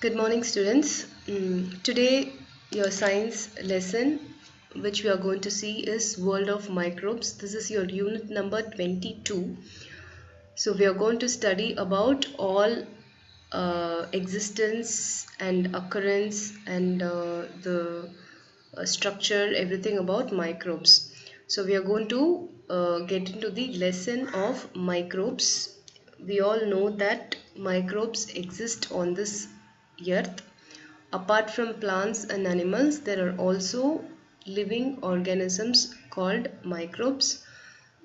Good morning, students. Today, your science lesson, which we are going to see, is World of Microbes. This is your unit number 22. So, we are going to study about all existence and occurrence and the structure, everything about microbes. So, we are going to get into the lesson of microbes. We all know that microbes exist on this earth. Apart from plants and animals, there are also living organisms called microbes.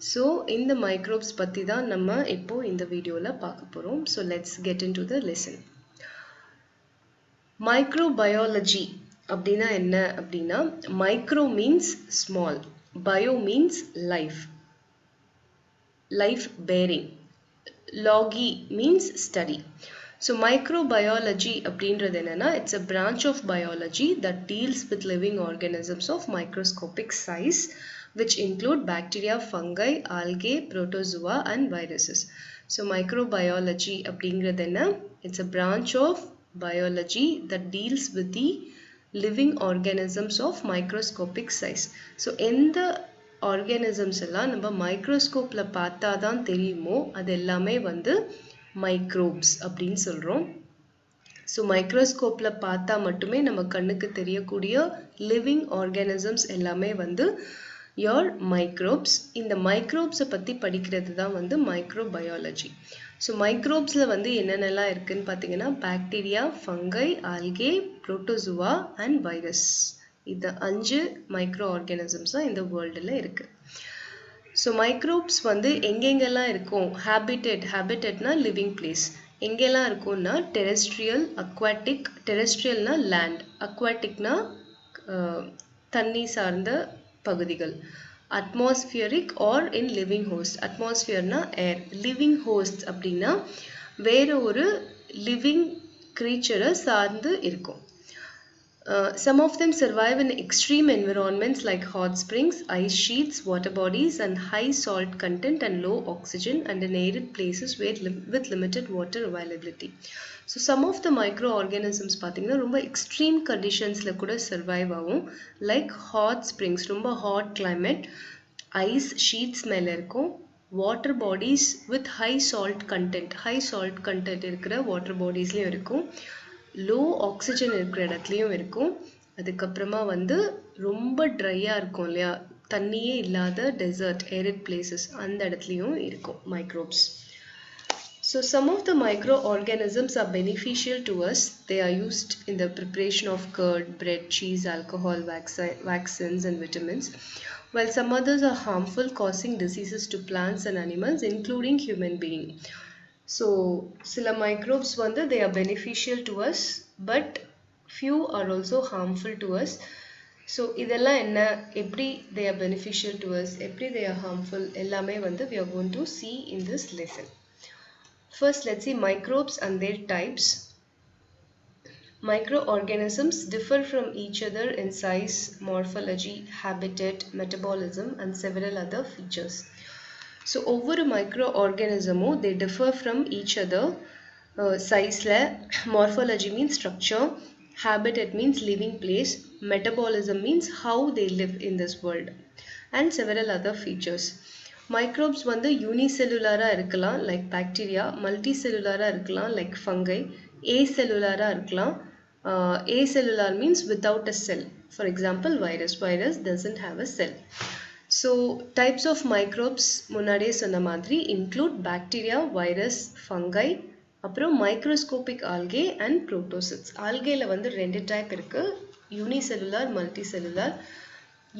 So, in the microbes பத்தி தான் நம்ம இப்போ இந்த வீடியோல பார்க்க போறோம். So, let's get into the lesson. Microbiology அப்படின்னா என்ன அப்படின்னா micro means small, bio means life, life bearing, logi means study. So microbiology அப்படின்றது என்னன்னா it's a branch of biology that deals with living organisms of microscopic size which include bacteria, fungi, algae, protozoa and viruses. So microbiology அப்படின்றது என்ன it's a branch of biology that deals with the living organisms of microscopic size. So எந்த organisms எல்லாம் நம்ம மைக்ரோஸ்கோப்ல பார்த்தா தான் தெரியுமோ அது எல்லாமே வந்து மைக்ரோப்ஸ் அப்படின்னு சொல்றோம். ஸோ மைக்ரோஸ்கோப்ல பார்த்தா மட்டுமே நம்ம கண்ணுக்கு தெரியக்கூடிய லிவிங் ஆர்கானிசம்ஸ் எல்லாமே வந்து your மைக்ரோப்ஸ். இந்த மைக்ரோப்ஸை பற்றி படிக்கிறது தான் வந்து மைக்ரோபயாலஜி. ஸோ மைக்ரோப்ஸில் வந்து என்னென்னலாம் இருக்குன்னு பார்த்தீங்கன்னா bacteria, fungi, algae, protozoa and virus. இது 5 மைக்ரோ ஆர்கானிசம்ஸ் தான் இந்த வேர்ல்டில் இருக்குது. ஸோ மைக்ரோப்ஸ் வந்து எங்கெங்கெல்லாம் இருக்கும் ஹேபிட்டட்னா லிவிங் பிளேஸ். எங்கெல்லாம் இருக்கும்னா டெரெஸ்ட்ரியல், அக்வாட்டிக். டெரெஸ்ட்ரியல்னா லேண்ட், அக்வாட்டிக்னா தண்ணி சார்ந்த பகுதிகள். Atmospheric or in living host. அட்மாஸ்பியர்னா ஏர். லிவிங் ஹோஸ்ட் அப்படின்னா வேற ஒரு லிவிங் க்ரீச்சரை சார்ந்து இருக்கும். Some of them survive in extreme environments like hot springs, ice sheets, water bodies, and high salt content and low oxygen, and in arid places with limited water availability. So some of the microorganisms பார்த்தீங்கன்னா ரொம்ப extreme conditionsல கூட survive ஆகும். Like hot springs, ரொம்ப hot climate, ice sheets மேல இருக்கும், water bodies with high salt content. High salt content இருக்கிற water bodiesலயும் இருக்கும், low oxygen இருக்கிற இடத்துலையும் இருக்கும். அதுக்கப்புறமா வந்து ரொம்ப ட்ரையாக இருக்கும் இல்லையா, தண்ணியே இல்லாத டெசர்ட், ஏரிட் பிளேசஸ், அந்த இடத்துலையும் இருக்கும் microbes. So some of the micro organisms are beneficial to us. They are used in the preparation of curd, bread, cheese, alcohol, vaccines and vitamins, while some others are harmful, causing diseases to plants and animals, including human being. So சில microbes வந்து they are beneficial to us but few are also harmful to us. So இதெல்லாம் என்ன, எப்படி they are beneficial to us, எப்படி they are harmful, எல்லாமே வந்து we are going to see in this lesson. First let's see microbes and their types. Microorganisms differ from each other in size, morphology, habitat, metabolism and several other features. So ஒவ்வொரு micro ஆர்கானிசமும் they differ from each other. சைஸில் morphology means structure, habitat means living place, metabolism means how they live in this world, and several other features. Microbes வந்து யூனிசெல்லுலாராக இருக்கலாம் like bacteria, multicellular இருக்கலாம் like fungi, acellular இருக்கலாம். Acellular means without a cell. For example, virus doesn't have a cell. So types of microbes முன்னாடியே சொன்ன மாதிரி include bacteria, virus, fungi, அப்புறம் microscopic algae and protozoans. algaeல வந்து 2 type இருக்கு, unicellular, multicellular.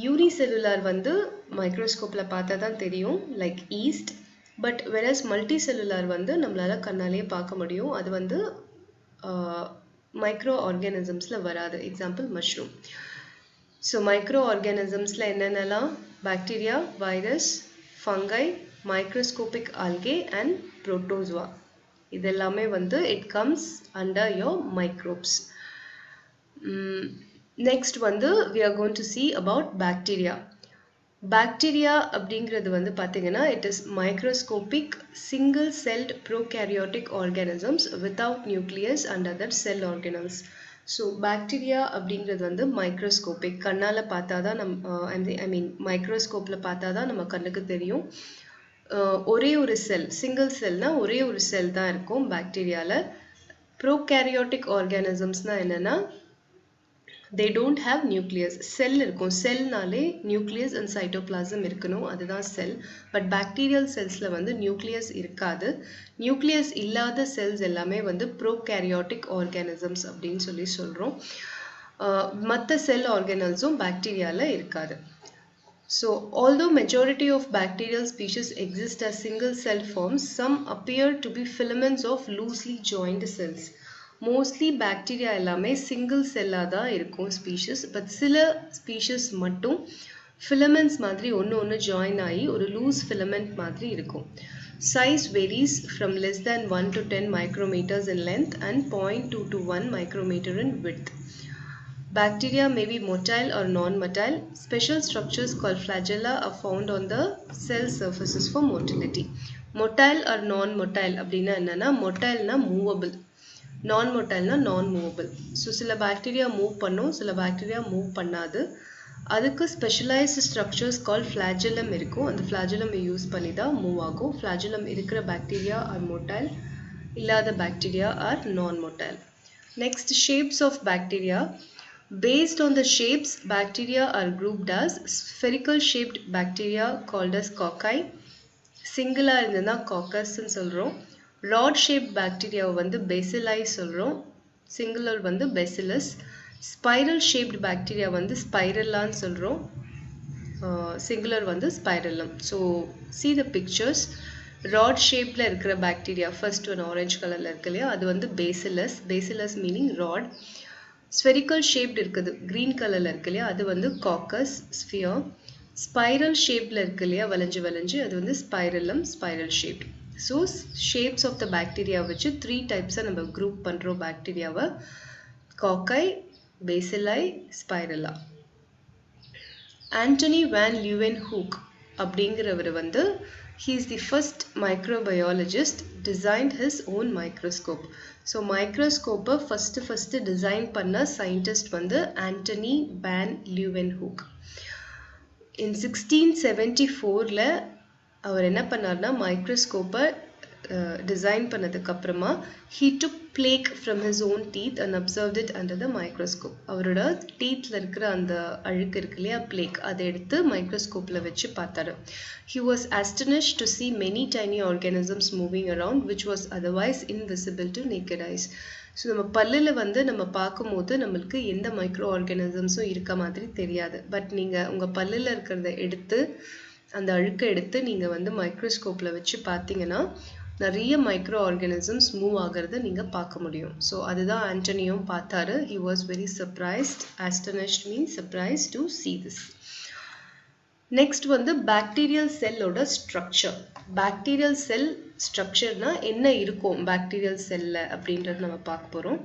Unicellular வந்து மைக்ரோஸ்கோப்ல பார்த்தா தான் தெரியும் like yeast, but whereas multicellular வந்து நம்மளால கண்ணாலேயே பார்க்க முடியும். அது வந்து மைக்ரோ ஆர்கானிசம்ஸ்ல வராது. Example mushroom. ஸோ மைக்ரோ ஆர்கானிசம்ஸில் என்னென்னலாம், bacteria, virus, fungi, microscopic algae and protozoa, இதெல்லாமே வந்து it comes under your microbes. Next வந்து we are going to see about bacteria. Bacteria அப்படிங்கிறது வந்து பார்த்தீங்கன்னா it is microscopic single celled prokaryotic organisms without nucleus and other cell organelles. So bacteria அப்படிங்கிறது வந்து microscopic, கண்ணால் பார்த்தா தான் மைக்ரோஸ்கோப்பில் பார்த்தா தான் நம்ம கண்ணுக்கு தெரியும். ஒரே ஒரு செல், சிங்கிள் செல்னா ஒரே ஒரு செல் தான் இருக்கும் பாக்டீரியாவில். ப்ரோகேரியோட்டிக் ஆர்கானிசம்ஸ்னால் என்னென்னா they don't have nucleus. Cell இருக்கும், செல்னாலே நியூக்ளியஸ் அண்ட் சைட்டோபிளாசம் இருக்கணும், அதுதான் செல். பட் பாக்டீரியல் செல்ஸில் வந்து நியூக்ளியஸ் இருக்காது. நியூக்ளியஸ் இல்லாத செல்ஸ் எல்லாமே வந்து ப்ரோகேரியோட்டிக் ஆர்கானிசம்ஸ் அப்படின்னு சொல்லி சொல்கிறோம். மற்ற செல் ஆர்கானல்ஸும் பாக்டீரியாவில் இருக்காது. So, although majority of bacterial species exist as single cell forms, some appear to be filaments of loosely joined cells. Mostly bacteria எல்லாமே single cell-ஆ தான் இருக்கும் species, but சில species மட்டும் filaments மாதிரி ஒன்று join ஆகி ஒரு loose filament மாதிரி இருக்கும். Size varies from less than 1 to 10 micrometers in length and 0.2 to 1 micrometer in width. Bacteria may be motile or non-motile. Special structures called flagella are found on the cell surfaces for motility. Motile or non-motile அப்படின்னா என்னன்னா, motileனா movable, non-motileனா non-movable. So சில bacteria move பண்ணும், சில bacteria move பண்ணாது. அதுக்கு specialised structures கால் ஃப்ளாஜெல்லம் இருக்கும். அந்த ஃப்ளாஜெல்லம் use பண்ணி தான் மூவ் ஆகும். ஃப்ளாஜெல்லம் இருக்கிற பாக்டீரியா ஆர் மொட்டைல், இல்லாத bacteria are non motile. Next, shapes of bacteria. Based on the shapes, bacteria are grouped as spherical shaped bacteria called as cocci. Singular இருந்ததுனா coccus ன்னு சொல்றோம். Rod shaped bacteria வந்து bacilli சொல்றோம். Singular வந்து bacillus. Spiral shaped bacteria வந்து spirilla ன்னு சொல்றோம். Singular வந்து spirillum. So see the pictures. Rod shapeல இருக்கிற bacteria, first one orange colorல இருக்கு இல்லையா, அது வந்து bacillus. Bacillus meaning rod. Spherical shaped இருக்குது, green colorல இருக்கு இல்லையா, அது வந்து coccus, sphere. Spiral shapeல இருக்கு இல்லையா, வளைஞ்சு அது வந்து spirillum, spiral shaped. So shapes of the bacteria வச்சு 3 types நம்ம group பண்றோம் பாக்டீரியாவை: cocci, bacilli, spirilla. Antony van Leeuwenhoek அப்படிங்கிறவர் வந்து he is the first microbiologist designed his own microscope. So microscope first design பண்ண scientist வந்து Antony van Leeuwenhoek. In 1674ல அவர் என்ன பண்ணார்னா, மைக்ரோஸ்கோப்பை design பண்ணதுக்கு அப்புறமா he took plaque from his own teeth and observed it under the microscope. அவரோட டீத்ல இருக்கிற அந்த அழுக்கு இருக்கு இல்லையா, plaque, அதை எடுத்து மைக்ரோஸ்கோப்ல வச்சு பார்த்தாரு. He was astonished to see many tiny organisms moving around which was otherwise invisible to naked eyes. So நம்ம பல்லில் வந்து நம்ம பார்க்கும்போது நம்மளுக்கு எந்த மைக்ரோ ஆர்கானிசம்ஸும் இருக்க மாதிரி தெரியாது. பட் நீங்கள் உங்கள் பல்லில் இருக்கிறத எடுத்து, அந்த அழுக்கை எடுத்து நீங்கள் வந்து மைக்ரோஸ்கோப்பில் வச்சு பார்த்தீங்கன்னா நிறைய மைக்ரோ ஆர்கானிசம்ஸ் மூவ் ஆகிறத நீங்கள் பார்க்க முடியும். ஸோ அதுதான் ஆண்டனியும் பார்த்தாரு. He was very surprised. Astonished means surprised to see this. Next வந்து பாக்டீரியல் செல்லோட ஸ்ட்ரக்சர். பாக்டீரியல் செல் ஸ்ட்ரக்சர்னா என்ன இருக்கும் பாக்டீரியல் செல்ல அப்படின்றது நம்ம பார்க்க போகிறோம்.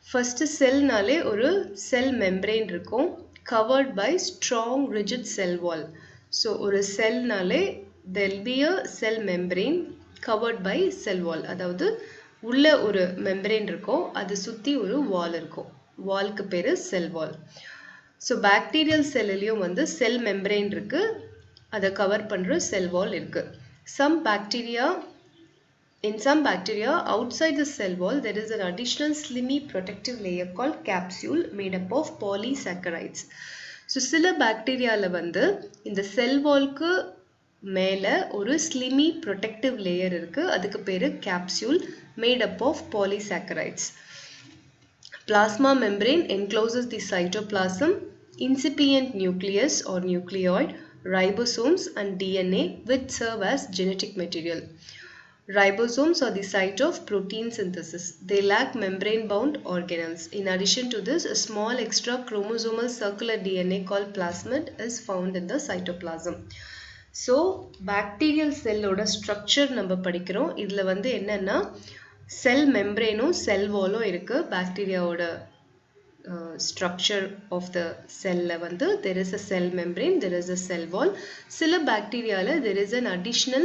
ஃபர்ஸ்ட் செல்னாலே ஒரு செல் மெம்பரேன் இருக்கும், covered by strong rigid cell wall. So ஒரு செல்னாலே there will be a cell membrane covered by cell wall. அதாவது உள்ள ஒரு மெம்பரேன் இருக்கும், அது சுற்றி ஒரு வால் இருக்கும். வால்க்கு பேர் செல் வால். ஸோ பாக்டீரியல் செல்லையும் வந்து செல் மெம்பரேன் இருக்கு, அதை கவர் பண்ணுற செல் வால் இருக்கு. In some bacteria outside the cell wall there is an additional slimy protective layer called capsule made up of polysaccharides. So சில பாக்டீரியாவில் வந்து இந்த செல் வால்க்கு மேலே ஒரு ஸ்லிமி ப்ரொடெக்டிவ் லேயர் இருக்குது, அதுக்கு பேர் capsule made up of polysaccharides. Plasma membrane encloses the cytoplasm, incipient nucleus or nucleoid, ribosomes and DNA which serve as genetic material. Ribosomes are the site of protein synthesis. They lack membrane-bound organelles. In addition to this, a small extra chromosomal circular DNA called plasmid is found in the cytoplasm. So, bacterial cell oda structure நம்ம படிக்கிறோம். இதில் வந்து என்னன்னா செல் மெம்பரேனும் செல் வாலும் இருக்கு பாக்டீரியாவோட structure of the cell வந்து there is a cell membrane, there is a cell wall. சில bacteriaல there is an additional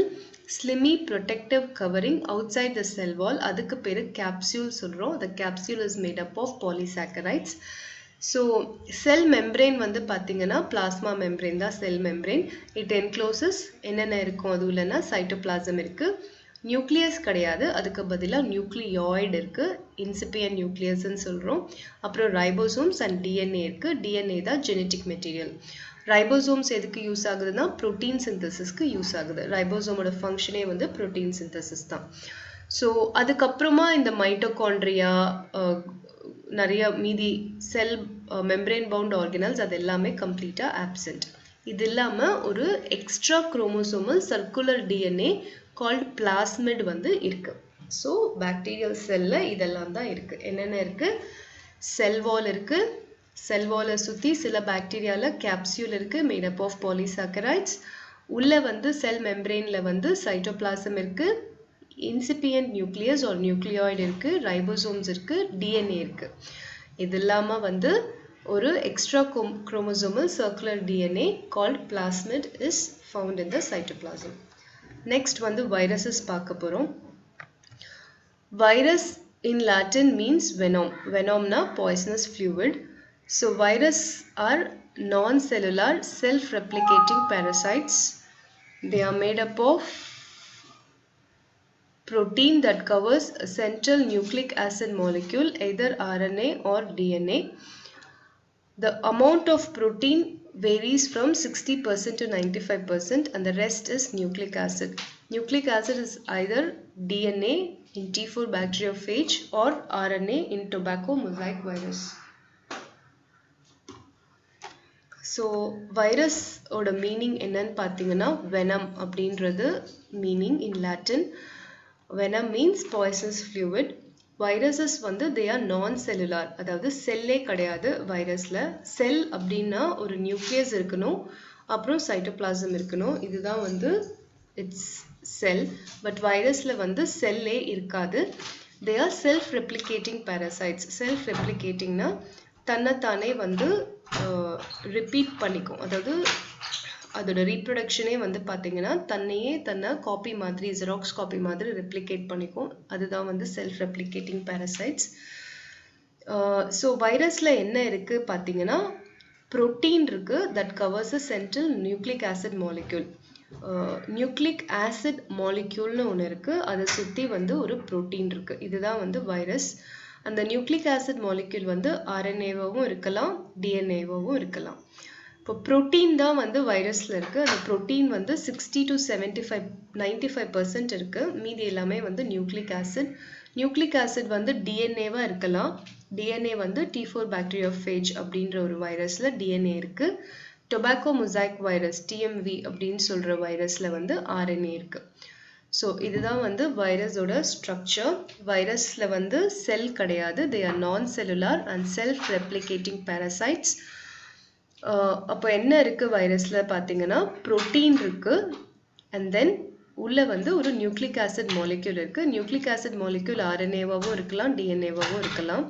slimy protective covering outside the cell wall. அதுக்கு பேரு capsule சொல்றோம். The capsule is made up of polysaccharides. So cell membrane வந்து பாத்தீங்கன்னா plasma membrane தான் cell membrane. It encloses என்னென்ன இருக்கும் அது உள்ளனா cytoplasm இருக்கு. நியூக்ளியஸ் கிடையாது, அதுக்கு பதிலா நியூக்ளியாய்டு இருக்கு, இன்சிபியன்ட் நியூக்ளியஸ்ன்னு சொல்றோம். அப்புறம் ரைபோசோம்ஸ் அண்ட் டிஎன்ஏ இருக்கு. டிஎன்ஏ தான் ஜெனட்டிக் மெட்டீரியல். ரைபோசோம்ஸ் எதுக்கு யூஸ் ஆகுதுன்னா புரோட்டீன் சிந்தசிஸ்க்கு யூஸ் ஆகுது. ரைபோசோமோட ஃபங்க்ஷனே வந்து புரோட்டீன் சிந்தசிஸ் தான். ஸோ அதுக்கப்புறமா இந்த மைட்டோகாண்ட்ரியா நிறைய மீதி செல் மெம்பரேன் பவுண்ட் ஆர்கனல்ஸ் அது எல்லாமே கம்ப்ளீட்டாக ஆப்சென்ட். இது இல்லாமல் ஒரு extra chromosomal circular DNA called plasmid வந்து இருக்கு. So bacterial cell இதெல்லாம் தான் இருக்கு. என்னென்ன இருக்கு? Cell wall இருக்கு. Cell wall சுத்தி சில bacteriaல capsule இருக்கு made up of polysaccharides. உள்ள வந்து cell membraneல வந்து cytoplasm இருக்கு. Incipient nucleus or nucleoid இருக்கு. Ribosomes இருக்கு. DNA இருக்கு. இது இல்லாம வந்து ஒரு extra chromosomal circular DNA called plasmid is found in the cytoplasm. Next வந்து viruses பார்க்க போறோம். Virus in Latin means venom. Venomna poisonous fluid. So virus are non-cellular self-replicating parasites. They are made up of protein that covers a central nucleic acid molecule, either RNA or DNA. The amount of protein varies from 60% to 95% and the rest is nucleic acid. Nucleic acid is either DNA in T4 bacteriophage or RNA in tobacco mosaic virus. So virus oda meaning என்னன்னு பார்த்தீங்கன்னா venom அப்படின்றது meaning in Latin. Venom means poisonous fluid. Viruses வந்து they are non-cellular, அதாவது செல்லே கிடையாது வைரஸ்ல. செல் அப்படின்னா ஒரு nucleus இருக்கணும், அப்புறம் சைட்டோபிளாசம் இருக்கணும், இதுதான் வந்து இட்ஸ் செல். பட் வைரஸ்ல வந்து செல்லே இருக்காது. they are self-replicating parasites. self-replicatingனா தன்னைத்தானே வந்து ரிப்பீட் பண்ணிக்கும், அதாவது அதோட ரீப்ரொடக்ஷனே வந்து பார்த்தீங்கன்னா தன்னையே தன்னை காப்பி மாதிரி ஜெராக்ஸ் காப்பி மாதிரி ரெப்ளிகேட் பண்ணிக்கும். அதுதான் வந்து செல்ஃப் ரெப்ளிகேட்டிங் பேரசைட்ஸ். ஸோ வைரஸில் என்ன இருக்குது பார்த்தீங்கன்னா ப்ரோட்டீன் இருக்குது that covers a central nucleic acid molecule. Nucleic acid மாலிக்யூல்னு ஒன்று இருக்குது, அதை சுற்றி வந்து ஒரு ப்ரோட்டீன் இருக்குது. இதுதான் வந்து வைரஸ். அந்த நியூக்ளிக் ஆசிட் மாலிக்யூல் வந்து ஆர்என்ஏவாகவும் இருக்கலாம், டிஎன்ஏவாகவும் இருக்கலாம். இப்போ ப்ரோட்டீன் தான் வந்து வைரஸில் இருக்குது. அந்த ப்ரோட்டீன் வந்து 60 to 95% இருக்குது. மீதி எல்லாமே வந்து நியூக்ளிக் ஆசிட். நியூக்ளிக் ஆசிட் வந்து டிஎன்ஏவாக இருக்கலாம். டிஎன்ஏ வந்து T4 bacteriophage அப்படின்ற ஒரு வைரஸில் டிஎன்ஏ இருக்குது. டொபாக்கோ மொசைக் வைரஸ் TMV அப்படின்னு சொல்கிற வைரஸில் வந்து ஆர்என்ஏ இருக்குது. ஸோ இதுதான் வந்து வைரஸோட ஸ்ட்ரக்சர். வைரஸில் வந்து செல் கிடையாது. they are non-cellular and self-replicating parasites. அப்போ என்ன இருக்குது வைரஸில் பார்த்தீங்கன்னா ப்ரோட்டீன் இருக்குது அண்ட் தென் உள்ளே வந்து ஒரு நியூக்ளிக் ஆசிட் மாலிக்யூல் இருக்குது. நியூக்ளிக் ஆசிட் மாலிக்யூல் ஆர்என்ஏவாகவும் இருக்கலாம், டிஎன்ஏவாகவும் இருக்கலாம்.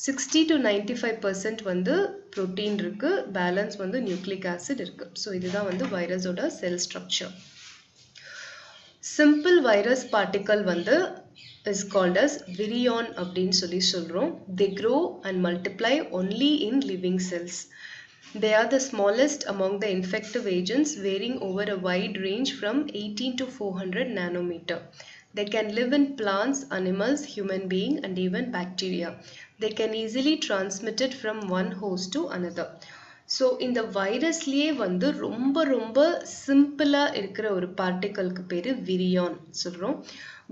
60 to 95% வந்து ப்ரோட்டீன் இருக்குது, பேலன்ஸ் வந்து நியூக்ளிக் ஆசிட் இருக்குது. ஸோ இதுதான் வந்து வைரஸோட cell structure. Simple virus particle வந்து is called as virion அப்படின்னு சொல்கிறோம். They grow and multiply only in living cells. They are the smallest among the infective agents, varying over a wide range from 18 to 400 nanometer. They can live in plants, animals, human being and even bacteria. They can easily transmit it from one host to another. So இந்த வைரஸ்லேயே வந்து ரொம்ப ரொம்ப சிம்பிளாக இருக்கிற ஒரு பார்ட்டிக்கலுக்கு பேர் விரியான் சொல்கிறோம்.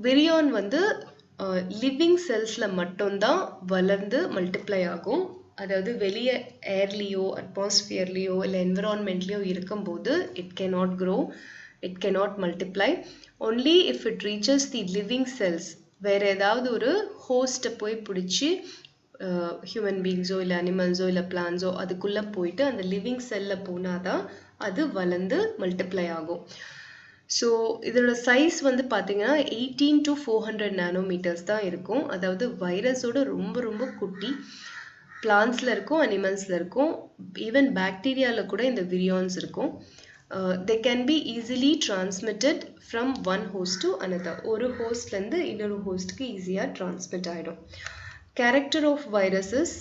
விரியான் வந்து லிவிங் செல்ஸில் மட்டும்தான் வளர்ந்து மல்டிப்ளை ஆகும். அதாவது வெளியே ஏர்லேயோ அட்மாஸ்பியர்லேயோ இல்லை என்விரான்மெண்ட்லேயோ இருக்கும்போது it cannot grow, it cannot multiply. Only if it reaches the living cells, வேறு ஏதாவது ஒரு ஹோஸ்ட்டை போய் பிடிச்சி ஹியூமன் பீங்ஸோ இல்லை அனிமல்ஸோ இல்லை பிளான்ஸோ அதுக்குள்ளே போயிட்டு அந்த லிவிங் செல்லில் போனால் தான் அது வளர்ந்து மல்டிப்ளை ஆகும். ஸோ இதோட சைஸ் வந்து பார்த்தீங்கன்னா 18 to 400 நானோமீட்டர்ஸ் தான் இருக்கும். அதாவது வைரஸோட ரொம்ப ரொம்ப குட்டி. பிளான்ட்ஸில் இருக்கும், அனிமல்ஸில் இருக்கும், ஈவன் பாக்டீரியாவில் கூட இந்த விரியான்ஸ் இருக்கும். They can be easily transmitted from one host to another. ஒரு ஹோஸ்ட்லேருந்து இன்னொரு ஹோஸ்ட்க்கு ஈஸியாக ட்ரான்ஸ்மிட் ஆகிடும். கேரக்டர் ஆஃப் வைரஸஸ்,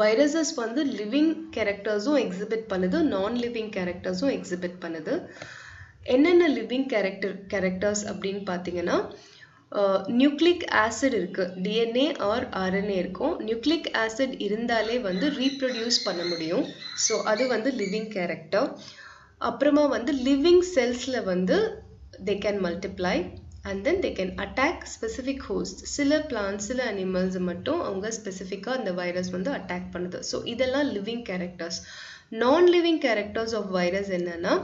வைரஸஸ் வந்து லிவிங் கேரக்டர்ஸும் எக்ஸிபிட் பண்ணுது, நான் லிவிங் கேரக்டர்ஸும் எக்ஸிபிட் பண்ணுது. என்னென்ன லிவிங் கேரக்டர்ஸ் அப்படின்னு பார்த்தீங்கன்னா, நியூக்ளிக் ஆசிட் இருக்கு, டிஎன்ஏ ஆர் ஆர்என்ஏ இருக்கும். நியூக்ளிக் ஆசிட் இருந்தாலே வந்து ரீப்ரொடியூஸ் பண்ண முடியும். ஸோ அது வந்து லிவிங் கேரக்டர். அப்புறமா வந்து லிவிங் செல்ஸில் வந்து they can multiply and then they can attack specific host. சில பிளான்ஸ், சில அனிமல்ஸ் மட்டும் அவங்க ஸ்பெசிஃபிக்காக அந்த வைரஸ் வந்து அட்டாக் பண்ணுது. ஸோ இதெல்லாம் லிவிங் கேரக்டர்ஸ். நான் லிவிங் கேரக்டர்ஸ் ஆஃப் வைரஸ் என்னன்னா,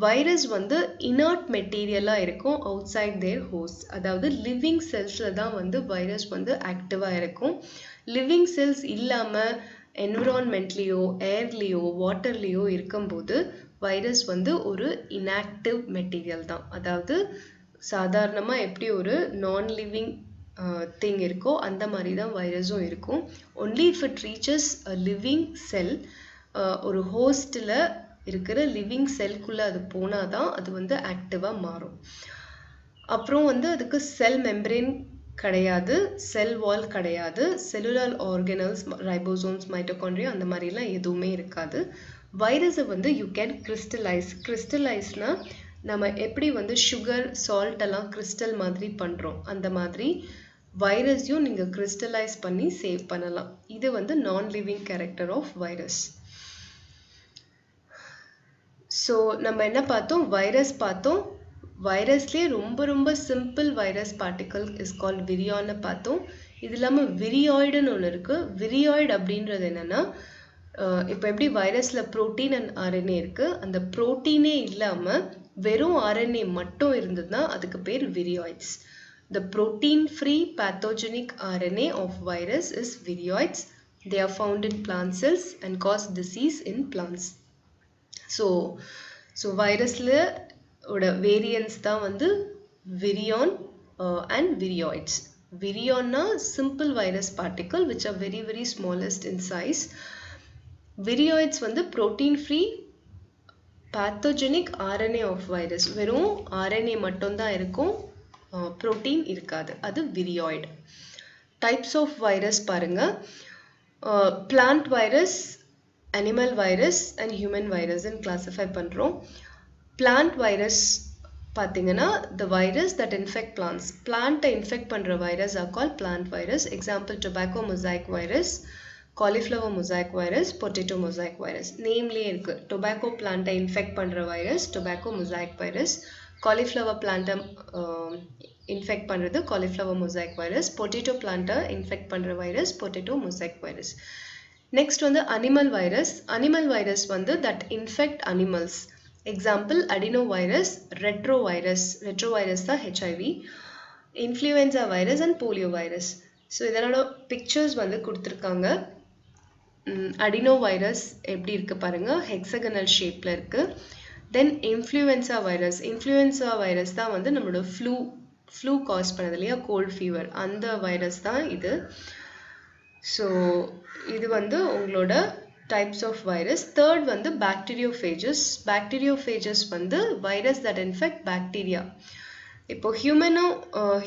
வைரஸ் வந்து இனர்ட் மெட்டீரியலாக இருக்கும் அவுட் சைட் தேர் ஹோஸ்ட். அதாவது லிவிங் செல்ஸில் தான் வந்து வைரஸ் வந்து ஆக்டிவாக இருக்கும். லிவிங் செல்ஸ் இல்லாமல் என்விரான்மெண்ட்லேயோ ஏர்லேயோ வாட்டர்லேயோ இருக்கும்போது வைரஸ் வந்து ஒரு இன்ஆக்டிவ் மெட்டீரியல் தான். அதாவது சாதாரணமாக எப்படி ஒரு நான் லிவிங் திங் இருக்கோ அந்த மாதிரி தான் வைரஸும் இருக்கும். Only if it reaches a living செல், ஒரு ஹோஸ்டில் இருக்கிற லிவிங் செல்குள்ளே அது போனால் தான் அது வந்து ஆக்டிவாக மாறும். அப்புறம் வந்து அதுக்கு செல் மெம்பரேன் கிடையாது, செல் வால் கிடையாது, செல்லுலார் ஆர்கனல்ஸ், ரைபோசோம்ஸ், மைட்டோகாண்ட்ரியா அந்த மாதிரிலாம் எதுவுமே இருக்காது. வைரஸை வந்து யூ கேன் கிறிஸ்டலைஸ். கிறிஸ்டலைஸ்னா நம்ம எப்படி வந்து சுகர், சால்ட் எல்லாம் கிறிஸ்டல் மாதிரி பண்ணுறோம், அந்த மாதிரி வைரஸையும் நீங்கள் கிறிஸ்டலைஸ் பண்ணி சேவ் பண்ணலாம். இது வந்து non living character of virus. So நம்ம என்ன பார்த்தோம், வைரஸ் பார்த்தோம். வைரஸ்லேயே ரொம்ப ரொம்ப simple virus particle is called விரியான்னு பார்த்தோம். இது இல்லாமல் விரியாய்டுன்னு ஒன்று இருக்குது. விரியாய்டு அப்படின்றது என்னென்னா, இப்போ எப்படி வைரஸில் ப்ரோட்டீன் அண்ட் ஆர்என்ஏ இருக்குது, அந்த ப்ரோட்டீனே இல்லாமல் வெறும் ஆர்என்ஏ மட்டும் இருந்ததுன்னா அதுக்கு பேர் விரியாய்ட்ஸ். The protein-free pathogenic RNA of virus is virions. They are found in plant cells and cause disease in plants. So virusல ஓட வேரியன்ஸ் தான் வந்து virion and virioids. Virionna simple virus particle which are very very smallest in size. Virioids வந்து protein free pathogenic RNA of virus. வெறும் RNA மட்டும் தான் இருக்கும், protein இருக்காது, அது virioid. Types of virus பாருங்க, plant virus, animal virus and human virus ன்னு classify பண்றோம். Plant virus பாத்தீங்கன்னா the virus that infect plants. Plant infect பண்ற virus are called plant virus. Example, tobacco mosaic virus, cauliflower mosaic virus, potato mosaic virus. Nameலயே இருக்கு, tobacco plant infect பண்ற virus tobacco mosaic virus, cauliflower plant infect பண்றது cauliflower mosaic virus, potato plant infect பண்ற virus potato mosaic virus. Next வந்து animal virus. Animal virus வந்து that infect animals. Example, adenovirus, retrovirus. Retrovirus தான் HIV, influenza virus and polio virus. So இதனோட pictures வந்து கொடுத்திருக்காங்க. Adenovirus எப்படி இருக்கு பாருங்க, hexagonal shapeல இருக்கு. Then influenza virus. Influenza virus தான் வந்து நம்மளோட flu cause பண்ணது இல்லையா, cold fever, அந்த virus தான் இது. So இது வந்து உங்களோட types of virus. Third வந்து bacteriophages. Bacteriophages வந்து virus that infect bacteria. இப்போ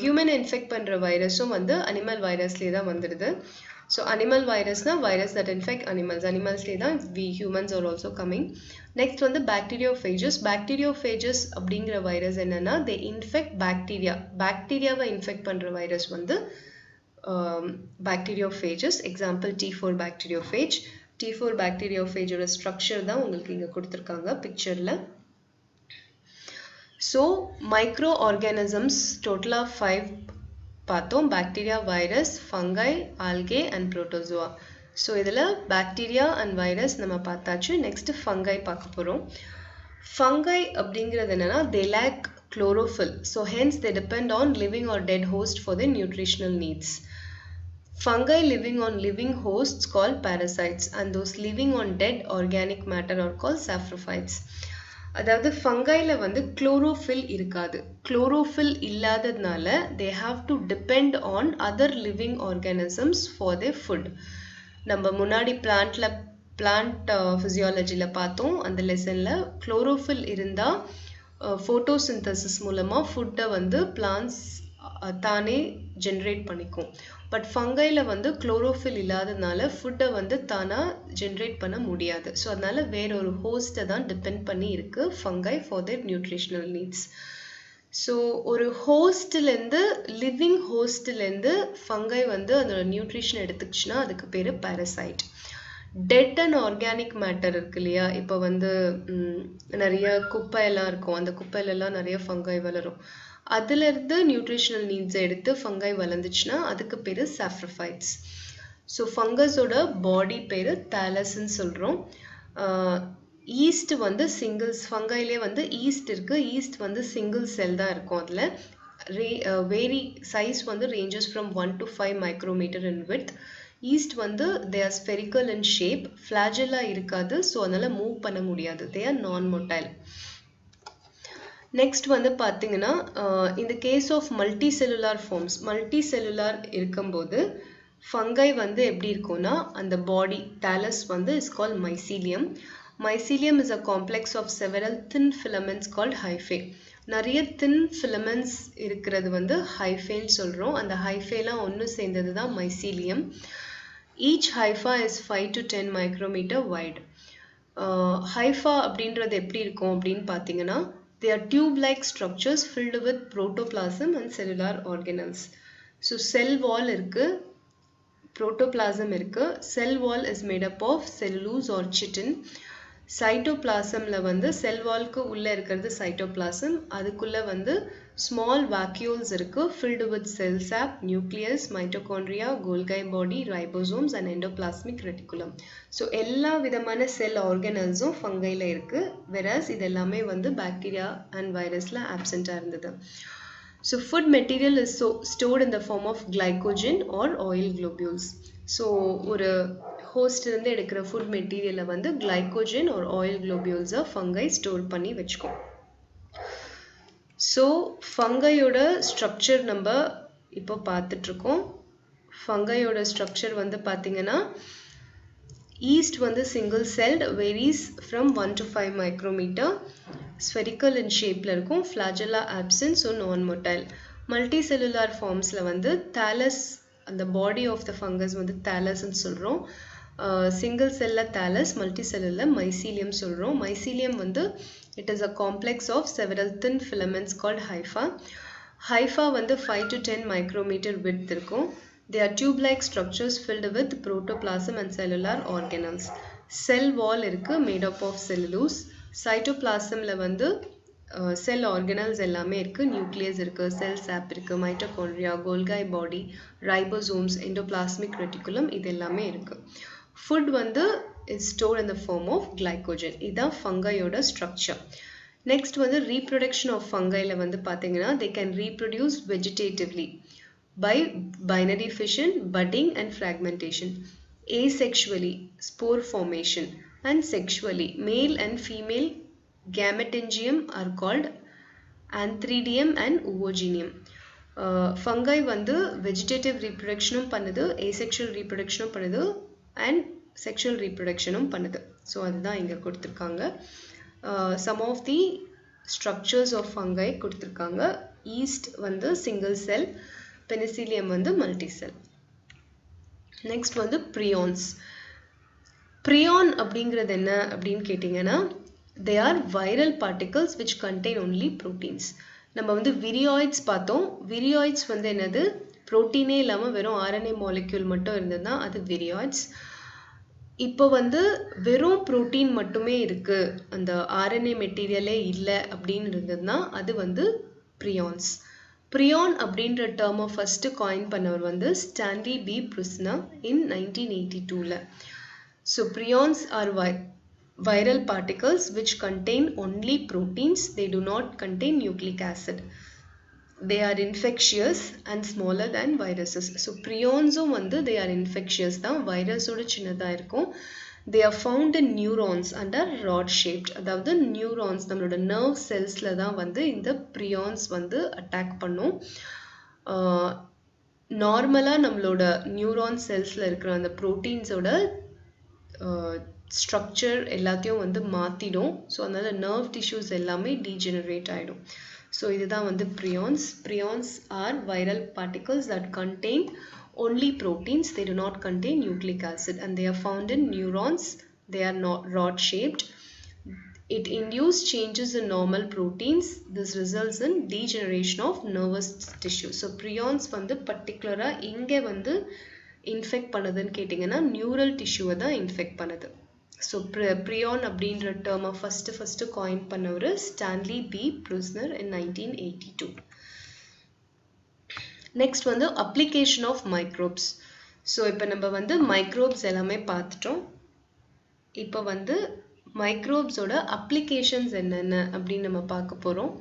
human infect பண்ற வைரஸும் வந்து animal virusலயே தான் வந்துடுது. So animal virusனா virus that infect animals. Animalsலயே தான் we humans are also coming. Next வந்து bacteriophages. Bacteriophages அப்படிங்கிற வைரஸ் என்னன்னா, they infect bacteria. Bacteriaவை infect பண்ற வைரஸ் வந்து bacteriophages. Example, T4 bacteriophage. T4 bacteriophage ஓட structure தான் உங்களுக்கு இங்க கொடுத்திருக்காங்க pictureல. So microorganisms total of 5 பார்த்தோம். bacteria, virus, fungi, algae and protozoa. So இதில் bacteria and virus நம்ம பார்த்தாச்சு. next fungi பார்க்க போறோம். fungi அப்படிங்கிறது என்னன்னா, they lack chlorophyll, so hence they depend on living or dead host for their nutritional needs. Fungi living on living hosts called parasites, and those living on dead organic matter are called saprophytes. அதாவது ஃபங்கைல வந்து chlorophyll இருக்காது. Chlorophyll இல்லாததுனால they have to depend on other living organisms for their food. நம்ம முன்னாடி plant ஃபிசியாலஜில பார்த்தோம் அந்த லெசன்ல. Chlorophyll இருந்தா photosynthesis மூலமா ஃபுட்டை வந்து பிளான்ட்ஸ் தானே ஜென்ரேட் பண்ணிக்கும். பட் ஃபங்கைல வந்து குளோரோஃபில் இல்லாததுனால ஃபுட்டை வந்து தானா ஜென்ரேட் பண்ண முடியாது. ஸோ அதனால வேற ஒரு ஹோஸ்ட்டை தான் டிபெண்ட் பண்ணி இருக்கு fungi for their nutritional needs. So ஒரு ஹோஸ்ட்லேருந்து லிவிங் ஹோஸ்ட்லேருந்து ஃபங்கை வந்து அதோட நியூட்ரிஷன் எடுத்துக்கிச்சுன்னா அதுக்கு பேர் parasite. Dead and organic matter இருக்கு இல்லையா, இப்போ வந்து நிறைய குப்பையெல்லாம் இருக்கும், அந்த குப்பையிலலாம் நிறைய ஃபங்கை வளரும். அதுலேருந்து நியூட்ரிஷனல் நீட்ஸை எடுத்து ஃபங்கை வளர்ந்துச்சுன்னா அதுக்கு பேர் சாப்ரோஃபைட்ஸ். ஸோ ஃபங்கஸோட பாடி பேர் தாலஸ்ன்னு சொல்கிறோம். ஈஸ்ட் வந்து சிங்கிள்ஸ், ஃபங்கைலே வந்து ஈஸ்ட் இருக்குது. ஈஸ்ட் வந்து சிங்கிள் செல் தான் இருக்கும். அதில் வேரி சைஸ் வந்து ranges from 1 to 5 micrometer in width. Yeast வந்து they are spherical in shape, flagella இருக்காது. ஸோ அதனால் மூவ் பண்ண முடியாது. They are non motile. Next வந்து பார்த்தீங்கன்னா இந்த case of multi cellular forms, multi cellular இருக்கும்போது ஃபங்கை வந்து எப்படி இருக்கும்னா அந்த பாடி தாலஸ் வந்து is called mycelium. Mycelium is a complex of several thin filaments called hyphae. நிறைய தின் ஃபிலமெண்ட்ஸ் இருக்கிறது வந்து ஹைஃபேன்னு சொல்கிறோம். அந்த ஹைஃபேலாம் ஒன்று சேர்ந்தது தான் mycelium. Each Haifa is 5 to 10 micrometer wide. Haifa அப்படின்றது எப்படி இருக்கும் அப்படின்னு பார்த்தீங்கன்னா they are tube-like structures filled with protoplasm and cellular organelles. So cell wall இருக்கு, protoplasm இருக்கு. Cell wall is made up of cellulose or chitin. சைட்டோபிளாசம்ல வந்து செல் வால்க்கு உள்ளே இருக்கிறது சைட்டோபிளாசம். அதுக்குள்ள வந்து ஸ்மால் வாக்யூல்ஸ் இருக்கு filled with cell sap, nucleus, mitochondria, Golgi body, ribosomes and endoplasmic reticulum. So எல்லா விதமான செல் ஆர்கனல்ஸும் ஃபங்கைல இருக்கு. வெராஸ் இது எல்லாமே வந்து பாக்டீரியா அண்ட் வைரஸ்ல ஆப்சென்ட்டாக இருந்தது. So food material is stored in the form of glycogen or oil globules. So ஒரு ஹோஸ்ட்லேருந்து எடுக்கிற ஃபுட் மெட்டீரியலை வந்து கிளைகோஜன் ஒரு ஆயில் குளோபியூல்ஸை ஃபங்கை ஸ்டோர் பண்ணி வச்சுக்கோம். ஸோ ஃபங்கையோட ஸ்ட்ரக்சர் நம்ம இப்போ பார்த்துட்ருக்கோம். ஃபங்கையோட ஸ்ட்ரக்சர் வந்து பார்த்தீங்கன்னா ஈஸ்ட் வந்து single celled, varies from 1 to 5 micrometer, spherical in ஷேப்பில் இருக்கும், flagella absent, so non motile. Multi cellular ஃபார்ம்ஸில் வந்து தாலஸ், அந்த பாடி ஆஃப் த ஃபங்கஸ் வந்து தாலஸ்ன்னு சொல்கிறோம். சிங்கிள் செல்லில் தாலஸ், மல்டி செல்லில் மைசீலியம் சொல்கிறோம். மைசீலியம் வந்து it is a complex of several thin filaments called hypha. Hypha வந்து 5 to 10 micrometer width இருக்கும். They are tube-like structures filled with protoplasm and cellular organelles. Cell wall இருக்கு made up of cellulose. Cytoplasmல வந்து செல் organelles எல்லாமே இருக்கு. Nucleus இருக்கு, cell sap இருக்கு, mitochondria, Golgi body, ribosomes, endoplasmic reticulum, இது எல்லாமே இருக்கு. ஃபுட் வந்து is stored in the form of glycogen. இதுதான் ஃபங்கையோட ஸ்ட்ரக்சர். நெக்ஸ்ட் வந்து ரீப்ரொடக்ஷன் ஆஃப் ஃபங்கைல வந்து பார்த்தீங்கன்னா they can reproduce vegetatively by binary fission, budding and fragmentation. Asexually, spore formation, and sexually, male and female gametangium are called antheridium and oogonium. Fungi வந்து vegetative reproductionும் பண்ணுது, asexual reproductionும் பண்ணுது and sexual reproductionும் பண்ணுது. So அதுதான் இங்கே கொடுத்துருக்காங்க. Some of the structures of fungi கொடுத்துருக்காங்க. Yeast வந்து single cell, penicillium வந்து multi cell. Next வந்து prions. Prion அப்படிங்கிறது என்ன அப்படின்னு கேட்டிங்கன்னா they are viral particles which contain only proteins. நம்ம வந்து விரியாய்ட்ஸ் பார்த்தோம். விரியாய்ட்ஸ் வந்து என்னது, புரோட்டீனே இல்லாமல் வெறும் RNA மாலிக்யூல் மட்டும் இருந்ததுன்னா அது விரியாய்ட்ஸ். இப்போ வந்து வெறும் புரோட்டீன் மட்டுமே இருக்கு, அந்த RNA மெட்டீரியலே இல்லை அப்படின்னு இருந்ததுன்னா அது வந்து ப்ரியான்ஸ். ப்ரியான் அப்படின்ற டேர்மை ஃபர்ஸ்ட் காயின் பண்ணவர் வந்து ஸ்டான்லி பி ப்ருஸ்னா இன் 1982ல. So prions are viral particles which contain only proteins. They do not contain nucleic acid. They are infectious and smaller than viruses. So prionsum வந்து they are infectious தான், virus ஓட சின்னதா இருக்கும். they are found in neurons and are rod shaped. அதாவது neurons நம்மளோட nerve cellsல தான் வந்து இந்த prions வந்து attack பண்ணும். நார்மலா நம்மளோட நியூரான் செல்ஸ்ல இருக்கிற அந்த ப்ரோட்டீன்ஸோட ஸ்ட்ரக்சர் எல்லாத்தையும் வந்து மாத்திடும். ஸோ அதனால நர்வ் டிஷ்யூஸ் எல்லாமே டீஜெனரேட் ஆகிடும். ஸோ இதுதான் வந்து prions. Prions are viral particles that contain only proteins. They do not contain nucleic acid and they are found in neurons. They are not rod shaped. It induces changes in normal proteins. This results in degeneration of nervous tissue. So prions வந்து particular இங்க வந்து infect பண்ணுதுன்னு கேட்டிங்கன்னா neural tissue தான் infect பண்ணுது. So prion அப்படின்ற term first coin பண்ணவர் Stanley B. Prusner in 1982. Next வந்து application of microbes. So இப்போ நம்ம வந்து microbes எல்லாமே பார்த்துட்டோம். இப்போ வந்து மைக்ரோப்ஸோட அப்ளிகேஷன்ஸ் என்னென்ன அப்படின்னு நம்ம பார்க்க போகிறோம்.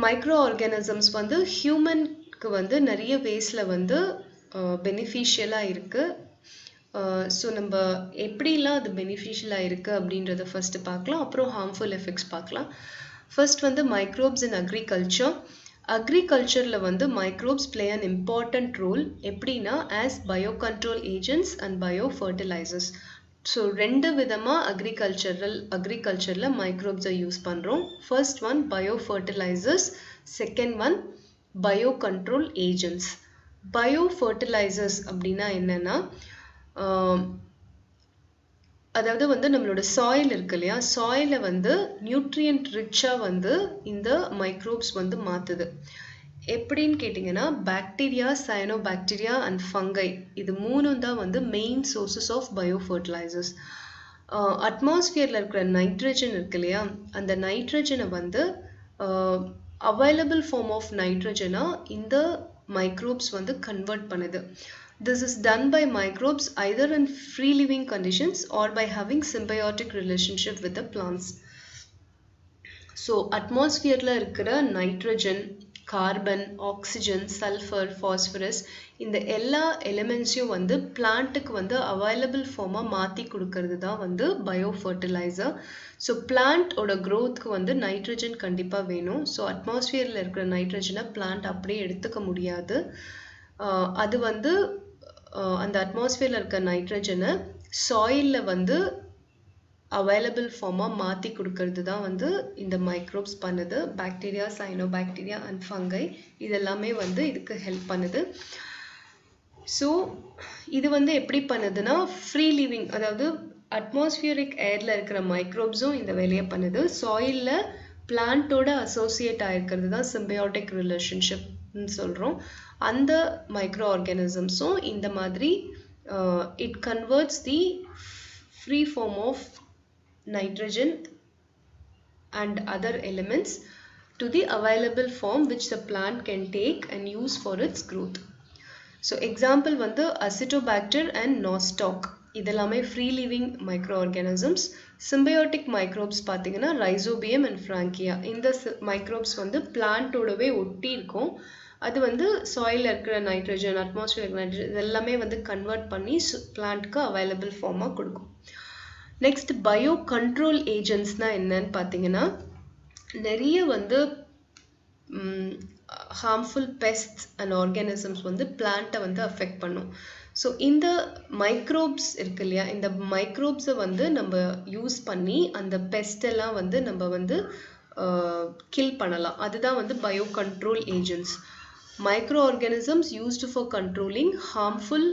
மைக்ரோ ஆர்கானிசம்ஸ் வந்து ஹியூமனுக்கு வந்து நிறைய வேஸில் வந்து பெனிஃபிஷியலாக இருக்குது. ஸோ நம்ம எப்படிலாம் அது பெனிஃபிஷியலாக இருக்குது அப்படின்றத ஃபஸ்ட்டு பார்க்கலாம். அப்புறம் ஹார்ம்ஃபுல் எஃபெக்ட்ஸ் பார்க்கலாம். ஃபர்ஸ்ட் வந்து மைக்ரோப்ஸ் இன் அக்ரிகல்ச்சர். அக்ரிகல்ச்சரில் வந்து microbes play an important role. எப்படின்னா as bio control agents and bio fertilisers. So ரெண்டு விதமாக அக்ரிகல்ச்சரில் மைக்ரோப்ஸை யூஸ் பண்ணுறோம். First one bio fertilisers, second one bio control agents. Bio fertilisers அப்படின்னா என்னென்னா, அதாவது வந்து நம்மளோட சாயில் இருக்கு இல்லையா, சாயிலை வந்து நியூட்ரியன்ட் ரிச்சாக வந்து இந்த மைக்ரோப்ஸ் வந்து மாற்றுது. எப்படின்னு கேட்டிங்கன்னா பாக்டீரியா, சயனோபாக்டீரியா அண்ட் ஃபங்கை, இது மூணும் தான் வந்து main sources of bio fertilisers. அட்மாஸ்பியரில் இருக்கிற நைட்ரஜன் இருக்கு இல்லையா, அந்த நைட்ரஜனை வந்து அவைலபிள் ஃபார்ம் ஆஃப் நைட்ரஜனாக இந்த மைக்ரோப்ஸ் வந்து கன்வெர்ட் பண்ணுது. This is done by microbes either in free living conditions or by having symbiotic relationship with the plants. So atmosphere இருக்கிற nitrogen, carbon, oxygen, sulphur, phosphorus, இந்த எல்லா எலிமெண்ட்ஸையும் வந்து பிளான்ட்டுக்கு வந்து அவைலபிள் ஃபார்மாக மாற்றி கொடுக்கறது தான் வந்து பயோ ஃபர்டிலைசர். ஸோ பிளான்ட்டோட க்ரோத்துக்கு வந்து நைட்ரஜன் கண்டிப்பாக வேணும். ஸோ அட்மாஸ்பியரில் இருக்கிற நைட்ரஜனை பிளான்ட் அப்படியே எடுத்துக்க முடியாது. அது வந்து அந்த அட்மாஸ்பியரில் இருக்க நைட்ரஜனை சாயிலில் வந்து அவைலபிள் ஃபார்மாக மாற்றி கொடுக்கறது தான் வந்து இந்த மைக்ரோப்ஸ் பண்ணுது. பாக்டீரியா, சைனோபாக்டீரியா அண்ட் ஃபங்கை இதெல்லாமே வந்து இதுக்கு ஹெல்ப் பண்ணுது. ஸோ இது வந்து எப்படி பண்ணுதுன்னா ஃப்ரீ லிவிங், அதாவது அட்மாஸ்பியரிக் ஏரில் இருக்கிற மைக்ரோப்ஸும் இந்த வேலையை பண்ணுது. சாயிலில் பிளான்ட்டோட அசோசியேட் ஆகிருக்கிறது தான் சிம்பியாட்டிக் ரிலேஷன்ஷிப்னு சொல்கிறோம். அந்த மைக்ரோ ஆர்கானிசம்ஸும் இந்த மாதிரி it converts the free form of nitrogen and other elements to the available form which the plant can take and use for its growth. So example வந்து Acetobacter and Nostoc, இதெல்லாமே free living microorganisms. symbiotic microbes பார்த்தீங்கன்னா Rhizobium and Frankia. இந்த microbes வந்து பிளான்ட்டோடவே ஒட்டி இருக்கும். அது வந்து soil இருக்கிற நைட்ரஜன், அட்மாஸ்பியர் நைட்ரஜன் இதெல்லாமே வந்து கன்வெர்ட் பண்ணி பிளான்ட்க்கு அவைலபிள் ஃபார்மாக கொடுக்கும். நெக்ஸ்ட் பயோ கண்ட்ரோல் ஏஜென்ட்ஸ்னா என்னன்னு பார்த்தீங்கன்னா, நிறைய வந்து ஹார்ம்ஃபுல் பெஸ்ட்ஸ் அண்ட் ஆர்கானிசம்ஸ் வந்து பிளான்ட்டை வந்து அஃபெக்ட் பண்ணும். ஸோ இந்த மைக்ரோப்ஸ் இருக்கு இல்லையா, இந்த மைக்ரோப்ஸை வந்து நம்ம யூஸ் பண்ணி அந்த பெஸ்டெல்லாம் வந்து நம்ம வந்து கில் பண்ணலாம். அதுதான் வந்து bio control agents. Micro organisms used for controlling harmful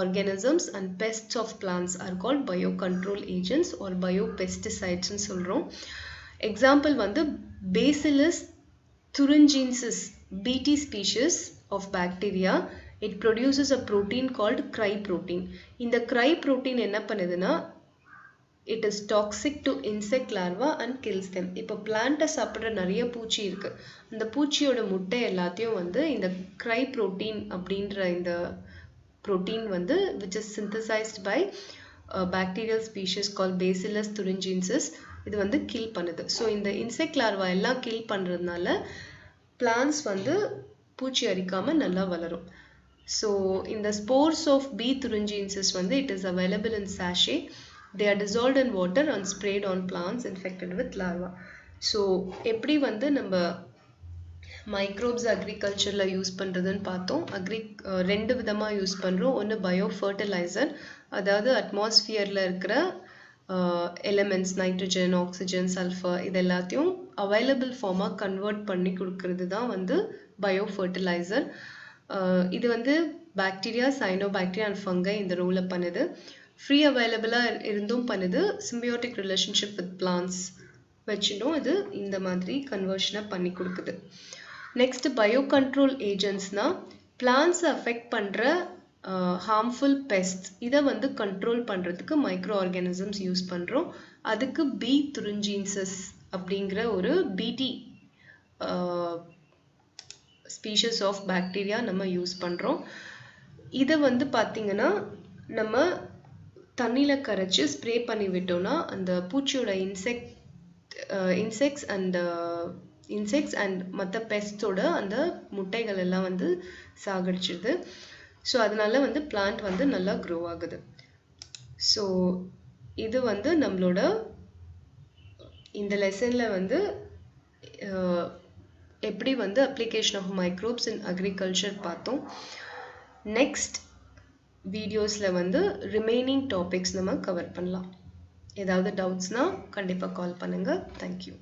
organisms and pests of plants are called biocontrol agents or biopesticides ன்னு சொல்றோம். எக்ஸாம்பிள் வந்து Bacillus thuringiensis, BT species of bacteria. It produces a protein called cry protein. இந்த cry protein என்ன பண்ணுதுன்னா, it is toxic to insect larvae and kills them. இப்போ பிளான்ட்டை சாப்பிட்ற நிறைய பூச்சி இருக்கு, அந்த பூச்சியோட முட்டை எல்லாத்தையும் வந்து இந்த cry protein அப்படின்ற இந்த protein வந்து which is synthesized by a bacterial species called Bacillus thuringiensis, இது வந்து கில் பண்ணுது. ஸோ இந்த இன்செக்ட் லார்வா எல்லாம் கில் பண்ணுறதுனால பிளான்ஸ் வந்து பூச்சி அரிக்காமல் நல்லா வளரும். So in the spores of B. thuringiensis வந்து it is available in sachet. They are dissolved in water and sprayed on plants infected with larva. So எப்படி வந்து நம்ம மைக்ரோப்ஸ் அக்ரிகல்ச்சரில் யூஸ் பண்ணுறதுன்னு பார்த்தோம். ரெண்டு விதமாக யூஸ் பண்ணுறோம். ஒன்று பயோ ஃபர்டிலைசர், அதாவது அட்மாஸ்ஃபியரில் இருக்கிற எலிமெண்ட்ஸ் நைட்ரஜன், ஆக்சிஜன், சல்ஃபர் இது எல்லாத்தையும் அவைலபிள் ஃபார்மாக கன்வெர்ட் பண்ணி கொடுக்கறது தான் வந்து பயோ ஃபர்டிலைசர். இது வந்து பாக்டீரியா, சைனோபாக்டீரியா அண்ட் ஃபங்கை இந்த ரோலை பண்ணுது. ஃப்ரீ அவைலபிளாக இருந்தும் பண்ணுது. சிம்பியோட்டிக் ரிலேஷன்ஷிப் வித் பிளான்ஸ் வச்சுட்டும் இது இந்த மாதிரி கன்வர்ஷனை பண்ணி கொடுக்குது. நெக்ஸ்ட் பயோ கண்ட்ரோல் ஏஜென்ட்ஸ்னா பிளான்ஸை அஃபெக்ட் பண்ணுற ஹார்ம்ஃபுல் பெஸ்ட் இதை வந்து கண்ட்ரோல் பண்ணுறதுக்கு மைக்ரோ ஆர்கானிசம்ஸ் யூஸ் பண்ணுறோம். அதுக்கு பி. thuringiensis அப்படிங்கிற ஒரு பிடி ஸ்பீஷஸ் ஆஃப் பாக்டீரியா நம்ம யூஸ் பண்ணுறோம். இதை வந்து பார்த்திங்கன்னா நம்ம தண்ணியில் கரைச்சி ஸ்ப்ரே பண்ணி விட்டோம்னா அந்த பூச்சியோட இன்செக்ட்ஸ் அண்ட் மற்ற பெஸ்டோட அந்த முட்டைகள் எல்லாம் வந்து சாகடிச்சிடுது. ஸோ அதனால வந்து பிளான்ட் வந்து நல்லா க்ரோ ஆகுது. ஸோ இது வந்து நம்மளோட இந்த லெசனில் வந்து எப்படி வந்து application of microbes in agriculture பார்த்தோம். நெக்ஸ்ட் வீடியோஸில் வந்து ரிமைனிங் டாபிக்ஸ் நம்ம கவர் பண்ணலாம். ஏதாவது டவுட்ஸ்னால் கண்டிப்பாக கால் பண்ணுங்கள். தேங்க்யூ.